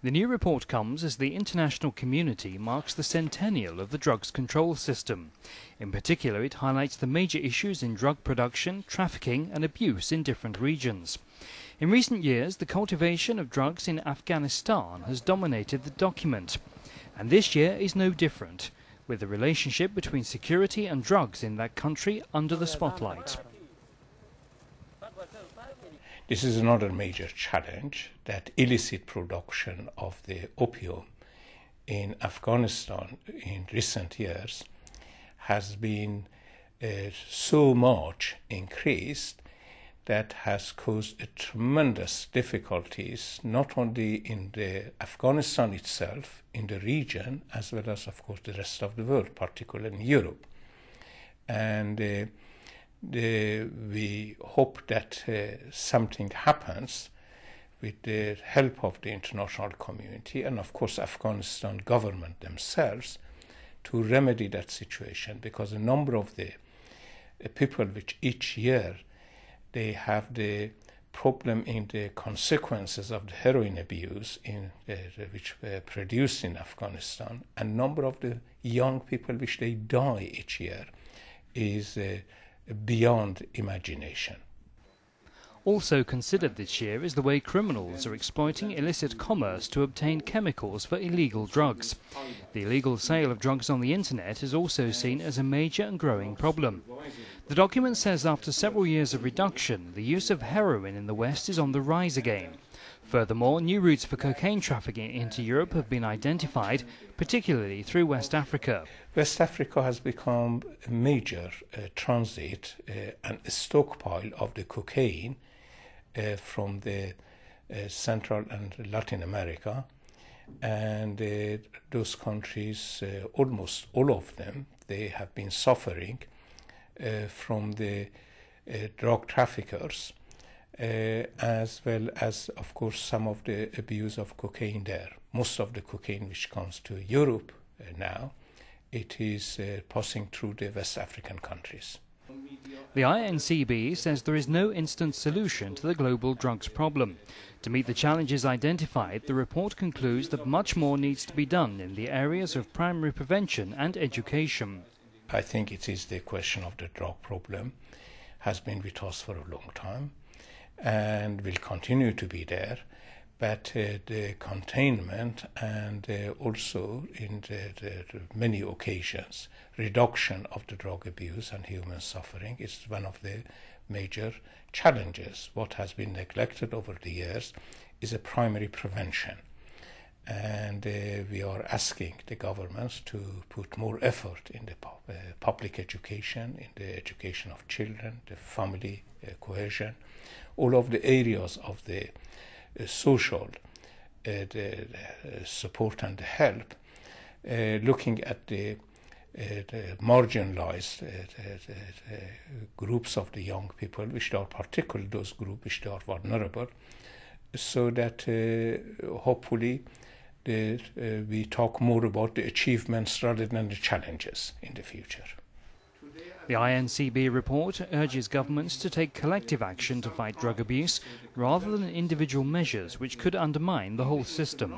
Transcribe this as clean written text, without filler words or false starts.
The new report comes as the international community marks the centennial of the drugs control system. In particular, it highlights the major issues in drug production, trafficking and abuse in different regions. In recent years, the cultivation of drugs in Afghanistan has dominated the document. And this year is no different, with the relationship between security and drugs in that country under the spotlight. This is another major challenge, that illicit production of the opium in Afghanistan in recent years has been so much increased that has caused tremendous difficulties, not only in Afghanistan itself, in the region, as well as, of course, the rest of the world, particularly in Europe. And we hope that something happens with the help of the international community and, of course, Afghanistan government themselves to remedy that situation, because a number of the people which each year they have the problem in the consequences of the heroin abuse which were produced in Afghanistan, and number of the young people which they die each year is beyond imagination. Also considered this year is the way criminals are exploiting illicit commerce to obtain chemicals for illegal drugs. The illegal sale of drugs on the internet is also seen as a major and growing problem. The document says after several years of reduction, the use of heroin in the West is on the rise again. Furthermore, new routes for cocaine trafficking into Europe have been identified, particularly through West Africa. West Africa has become a major transit and stockpile of the cocaine from the Central and Latin America, and those countries, almost all of them, they have been suffering from the drug traffickers, as well as, of course, some of the abuse of cocaine there. Most of the cocaine which comes to Europe now, it is passing through the West African countries. The INCB says there is no instant solution to the global drugs problem. To meet the challenges identified, the report concludes that much more needs to be done in the areas of primary prevention and education. I think it is the question of the drug problem has been with us for a long time and will continue to be there, but the containment and also in the many occasions reduction of the drug abuse and human suffering is one of the major challenges. What has been neglected over the years is a primary prevention, and we are asking the governments to put more effort in the public education, in the education of children, the family cohesion, all of the areas of the social the support and the help, looking at the marginalized groups of the young people, which are particularly those groups which are vulnerable, so that hopefully we talk more about the achievements rather than the challenges in the future. The INCB report urges governments to take collective action to fight drug abuse rather than individual measures which could undermine the whole system.